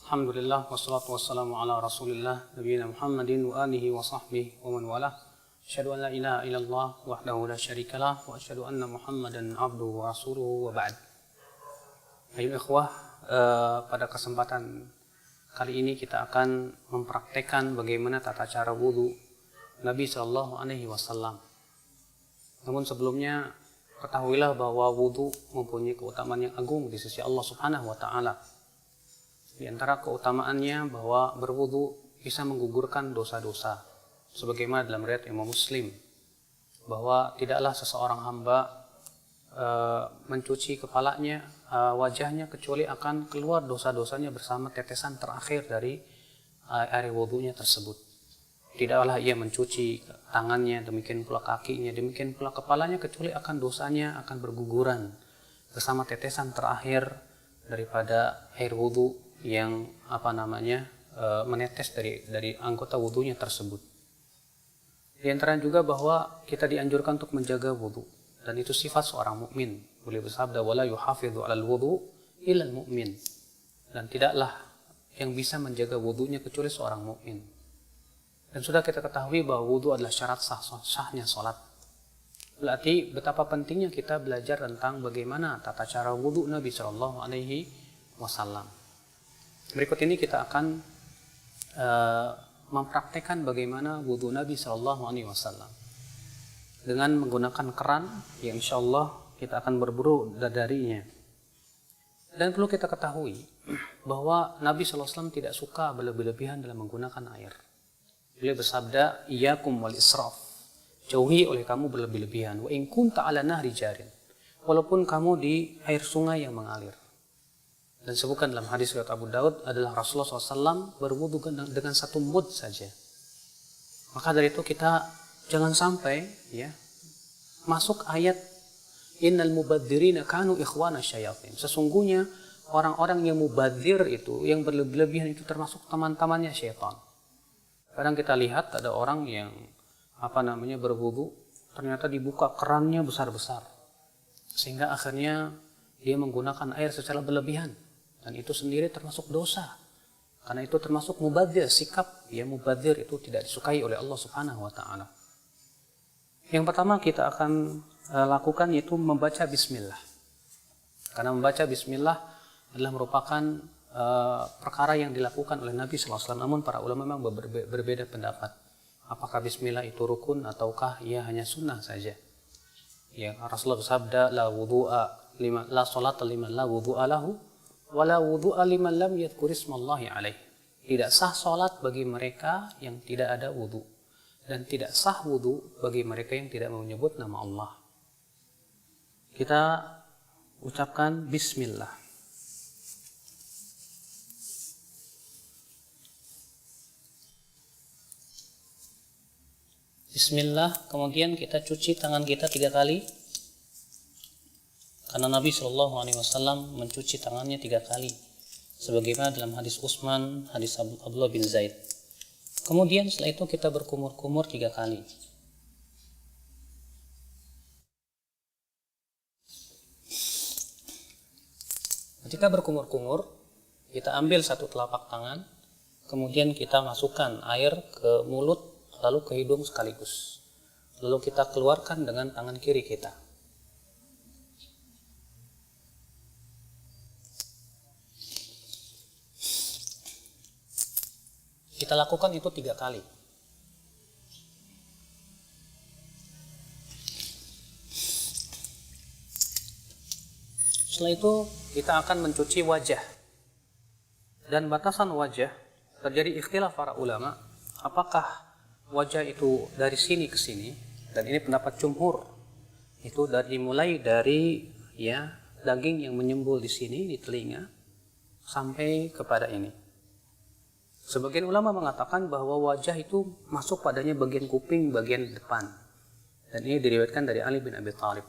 Alhamdulillah wassalatu wassalamu ala Rasulillah nabiyina Muhammadin wa alihi wa sahbihi wa man walah. Asyhadu an la ilaha illallah wahdahu la syarikalah wa asyhadu anna Muhammadan abduhu wa rasuluhu wa ba'd. Ayo ikhwah, pada kesempatan kali ini kita akan mempraktekkan bagaimana tata cara wudu Nabi sallallahu alaihi wasallam. Namun sebelumnya ketahuilah bahwa wudu mempunyai keutamaan yang agung di sisi Allah Subhanahu wa taala. Di antara keutamaannya bahwa berwudu bisa menggugurkan dosa-dosa. Sebagaimana dalam riwayat Imam Muslim, bahwa tidaklah seseorang hamba mencuci kepalanya, wajahnya, kecuali akan keluar dosa-dosanya bersama tetesan terakhir dari air wudunya tersebut. Tidaklah ia mencuci tangannya, demikian pula kakinya, demikian pula kepalanya, kecuali akan dosanya akan berguguran bersama tetesan terakhir daripada air wudu yang menetes dari anggota wudunya tersebut. Di antara juga bahwa kita dianjurkan untuk menjaga wudu, dan itu sifat seorang mukmin. Beliau bersabda, wala yuhafidhu 'alal wudu illal mu'min. Dan tidaklah yang bisa menjaga wudunya kecuali seorang mukmin. Dan sudah kita ketahui bahwa wudu adalah syarat sahnya salat. Berarti betapa pentingnya kita belajar tentang bagaimana tata cara wudu Nabi sallallahu alaihi wasallam. Berikut ini kita akan mempraktekkan bagaimana wudu Nabi sallallahu alaihi wasallam dengan menggunakan keran yang insyaallah kita akan berburu darinya. Dan perlu kita ketahui bahwa Nabi sallallahu alaihi wasallam tidak suka berlebih-lebihan dalam menggunakan air. Beliau bersabda, iyyakum wal israf, jauhi oleh kamu berlebih-lebihan, wa in kunta ala nahri jarin, walaupun kamu di air sungai yang mengalir. Dan sebutkan dalam hadis riwayat Abu Daud adalah Rasulullah SAW berwudu dengan satu mud saja. Maka dari itu kita jangan sampai masuk ayat innal mubadzirina kanu ikhwana syayatin. Sesungguhnya orang-orang yang mubadzir itu, yang berlebihan itu termasuk teman-temannya syaitan. Kadang kita lihat ada orang yang berwudu, ternyata dibuka kerannya besar-besar, sehingga akhirnya dia menggunakan air secara berlebihan. Dan itu sendiri termasuk dosa. Karena itu termasuk mubadzir, sikap mubadzir itu tidak disukai oleh Allah Subhanahu wa taala. Yang pertama kita akan lakukan yaitu membaca bismillah. Karena membaca bismillah adalah merupakan perkara yang dilakukan oleh Nabi sallallahu alaihi wasallam. Namun para ulama memang berbeda pendapat. Apakah bismillah itu rukun ataukah ia hanya sunnah saja? Ya, Rasulullah bersabda, la salata liman la wudu'a lahu wala wudu'a liman lam yadhkur ismallahi alaih. Tidak sah salat bagi mereka yang tidak ada wudu, dan tidak sah wudu bagi mereka yang tidak menyebut nama Allah. Kita ucapkan bismillah. Bismillah, kemudian kita cuci tangan kita 3 kali. Karena Nabi SAW mencuci tangannya 3 kali, sebagaimana dalam hadis Utsman, hadis Abdullah bin Zaid. Kemudian setelah itu kita berkumur-kumur 3 kali. Ketika berkumur-kumur, kita ambil satu telapak tangan, kemudian kita masukkan air ke mulut, lalu ke hidung sekaligus. Lalu kita keluarkan dengan tangan kiri kita. Kita lakukan itu 3 kali. Setelah itu kita akan mencuci wajah. Dan batasan wajah terjadi ikhtilaf para ulama, apakah wajah itu dari sini ke sini, dan ini pendapat jumhur, itu dimulai dari daging yang menyembul di sini, di telinga, sampai kepada ini. Sebagian ulama mengatakan bahwa wajah itu masuk padanya bagian kuping, bagian depan. Dan ini diriwayatkan dari Ali bin Abi Thalib.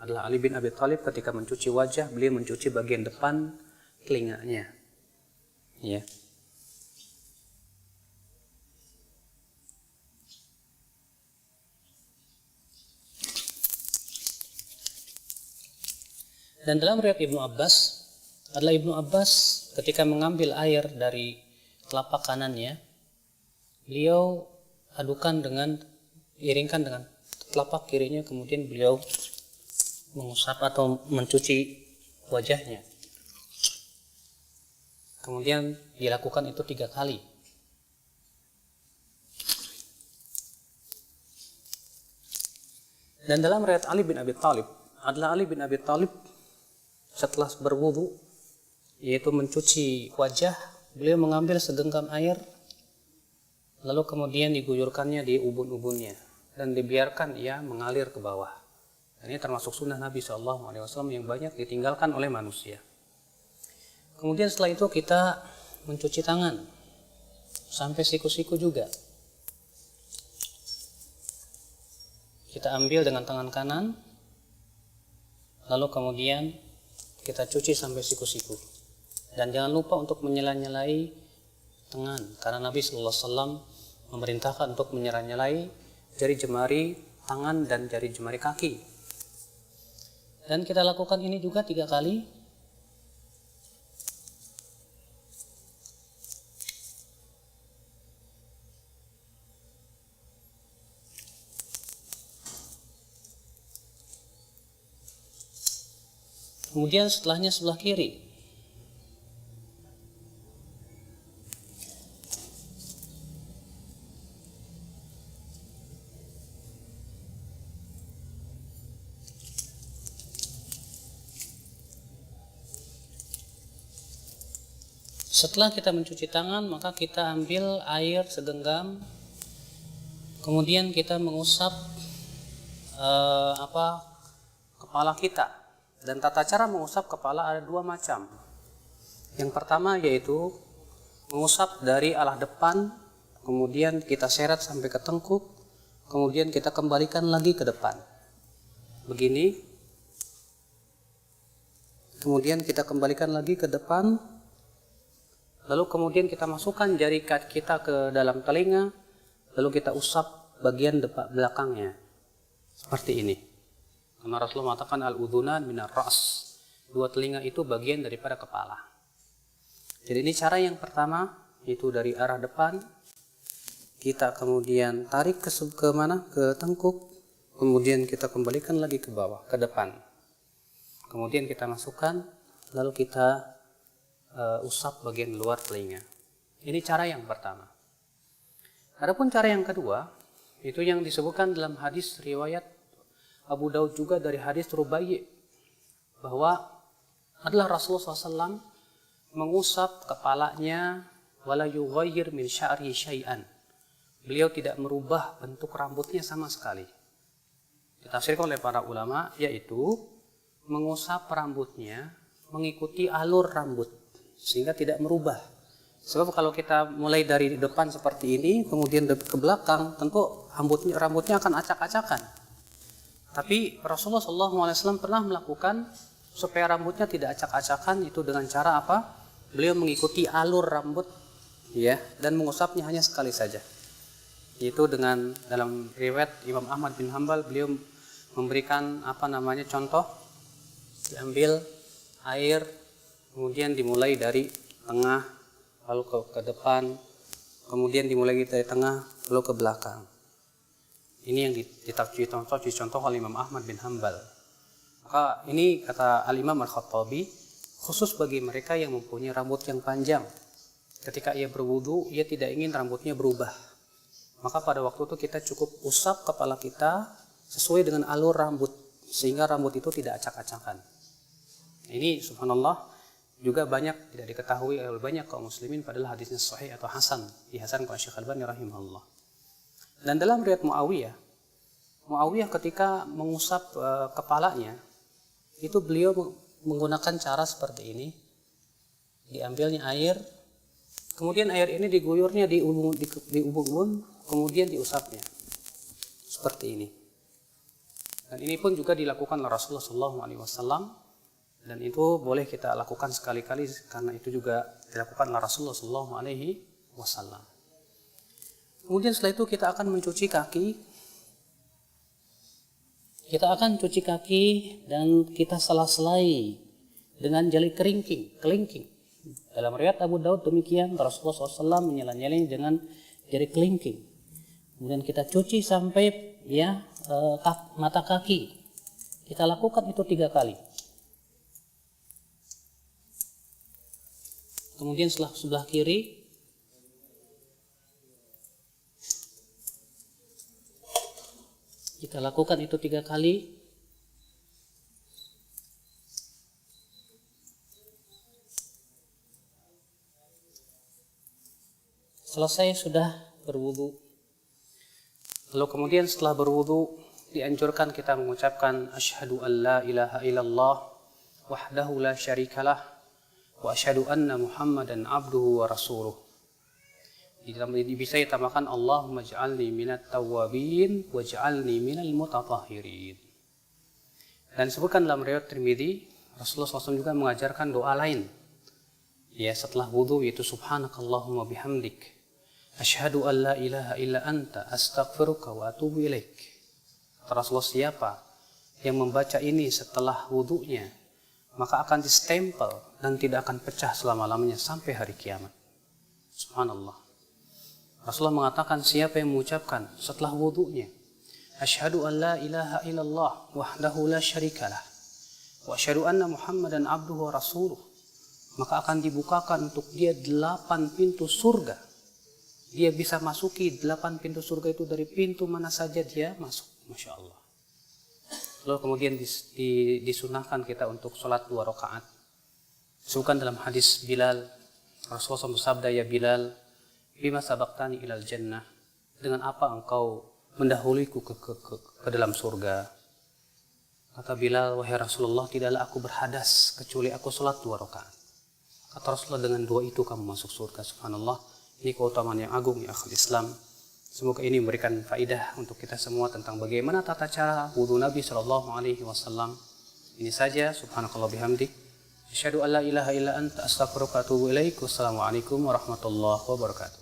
Adalah Ali bin Abi Thalib ketika mencuci wajah, beliau mencuci bagian depan telinganya. Ya. Dan dalam riwayat Ibnu Abbas adalah Ibnu Abbas ketika mengambil air dari telapak kanannya, beliau iringkan dengan telapak kirinya, kemudian beliau mengusap atau mencuci wajahnya. Kemudian dilakukan itu 3 kali. Dan dalam riwayat Ali bin Abi Thalib, adalah Ali bin Abi Thalib setelah berwudu, yaitu mencuci wajah, beliau mengambil segenggam air, lalu kemudian diguyurkannya di ubun-ubunnya dan dibiarkan ia mengalir ke bawah. Dan ini termasuk sunnah Nabi SAW yang banyak ditinggalkan oleh manusia. Kemudian setelah itu kita mencuci tangan sampai siku-siku juga. Kita ambil dengan tangan kanan, lalu kemudian kita cuci sampai siku-siku. Dan jangan lupa untuk menyela-nyelai tangan, karena Nabi SAW memerintahkan untuk menyela-nyelai jari jemari tangan dan jari jemari kaki. Dan kita lakukan ini juga 3 kali. Kemudian setelahnya sebelah kiri. Setelah kita mencuci tangan, maka kita ambil air segenggam, kemudian kita mengusap kepala kita. Dan tata cara mengusap kepala ada 2 macam. Yang pertama yaitu mengusap dari arah depan, kemudian kita seret sampai ke tengkuk, kemudian kita kembalikan lagi ke depan. Begini. Kemudian kita kembalikan lagi ke depan. Lalu kemudian kita masukkan jari kita ke dalam telinga, lalu kita usap bagian belakangnya. Seperti ini. Karena Rasulullah mengatakan al-udhunan minar ra's. 2 telinga itu bagian daripada kepala. Jadi ini cara yang pertama, itu dari arah depan. Kita kemudian tarik ke mana? Ke tengkuk. Kemudian kita kembalikan lagi ke bawah, ke depan. Kemudian kita masukkan, lalu kita usap bagian luar telinga. Ini cara yang pertama. Adapun cara yang kedua, itu yang disebutkan dalam hadis riwayat Abu Daud juga dari hadis Rubai', bahwa adalah Rasulullah SAW mengusap kepalanya wala yughayyir min sya'ri syai'an. Beliau tidak merubah bentuk rambutnya sama sekali. Ditafsirkan oleh para ulama, yaitu mengusap rambutnya mengikuti alur rambut sehingga tidak merubah. Sebab kalau kita mulai dari depan seperti ini kemudian ke belakang, tentu rambutnya akan acak-acakan. Tapi Rasulullah SAW pernah melakukan supaya rambutnya tidak acak-acakan, itu dengan cara apa? Beliau mengikuti alur rambut, ya, dan mengusapnya hanya sekali saja. Itu dengan dalam riwayat Imam Ahmad bin Hanbal, beliau memberikan contoh, diambil air, kemudian dimulai dari tengah, lalu ke depan, kemudian dimulai dari tengah, lalu ke belakang. Ini yang dicontoh oleh Imam Ahmad bin Hanbal. Maka ini kata Al-Imam Al-Khattabi, khusus bagi mereka yang mempunyai rambut yang panjang. Ketika ia berwudu, ia tidak ingin rambutnya berubah. Maka pada waktu itu kita cukup usap kepala kita sesuai dengan alur rambut, sehingga rambut itu tidak acak-acakan. Ini subhanallah juga banyak tidak diketahui oleh banyak kaum muslimin, padahal hadisnya sahih atau hasan, dihasankan oleh Syekh Al-Albani rahimahullah. Dan dalam riwayat Muawiyah ketika mengusap kepalanya, itu beliau menggunakan cara seperti ini. Diambilnya air, kemudian air ini diguyurnya di ubun-ubun, kemudian diusapnya. Seperti ini. Dan ini pun juga dilakukan oleh Rasulullah SAW. Dan itu boleh kita lakukan sekali-kali, karena itu juga dilakukan oleh Rasulullah SAW. Kemudian setelah itu kita akan mencuci kaki. Kita akan cuci kaki dan kita sela-selai dengan jari kelingking. Dalam riwayat Abu Daud demikian, Rasulullah SAW menyela-nyelanya dengan jari kelingking. Kemudian kita cuci sampai mata kaki. Kita lakukan itu 3 kali. Kemudian sebelah kiri kita lakukan itu 3 kali. Selesai sudah berwudu. Lalu kemudian setelah berwudu dianjurkan kita mengucapkan asyhadu an la ilaha illallah wahdahu la syarikalah wa asyhadu anna Muhammadan abduhu wa rasuluh. Bisa ditambahkan Allahumma ja'alni minat tawwabin wa ja'alni minal mutatahhirin. Dan disebutkan dalam riwayat Tirmidzi, Rasulullah SAW juga mengajarkan doa lain. Ya, setelah wudu, yaitu subhanakallahumma bihamdik asyhadu an la ilaha illa anta astaghfiruka wa atubu ilaik. Rasulullah, siapa yang membaca ini setelah wudunya, maka akan distempel dan tidak akan pecah selama-lamanya sampai hari kiamat. Subhanallah. Rasulullah mengatakan, siapa yang mengucapkan setelah wudunya asyhadu an la ilaha illallah wahdahu la syarikalah wa asyhadu anna Muhammadan abduhu wa rasuluh, maka akan dibukakan untuk dia 8 pintu surga. Dia bisa masuki 8 pintu surga itu dari pintu mana saja dia masuk. Masya Allah. Lalu kemudian disunahkan kita untuk sholat 2 rakaat. Disebutkan dalam hadis Bilal, Rasulullah bersabda, ya Bilal, bima sabaqtani ilal jannah, dengan apa engkau mendahuliku ke dalam surga. Kata Bilal, wahai Rasulullah, tidaklah aku berhadas kecuali aku sholat 2 rakaat. Kata Rasulullah, dengan 2 itu kamu masuk surga. Subhanallah. Ini keutamaan yang agung ya akhul Islam. Semoga ini memberikan faidah untuk kita semua tentang bagaimana tata cara wudu Nabi SAW. Ini saja. Subhanakallah bihamdik. Asyhadu an la ilaha illa anta astaghfiruka wa atubu ilaik. Wassalamualaikum warahmatullahi wabarakatuh.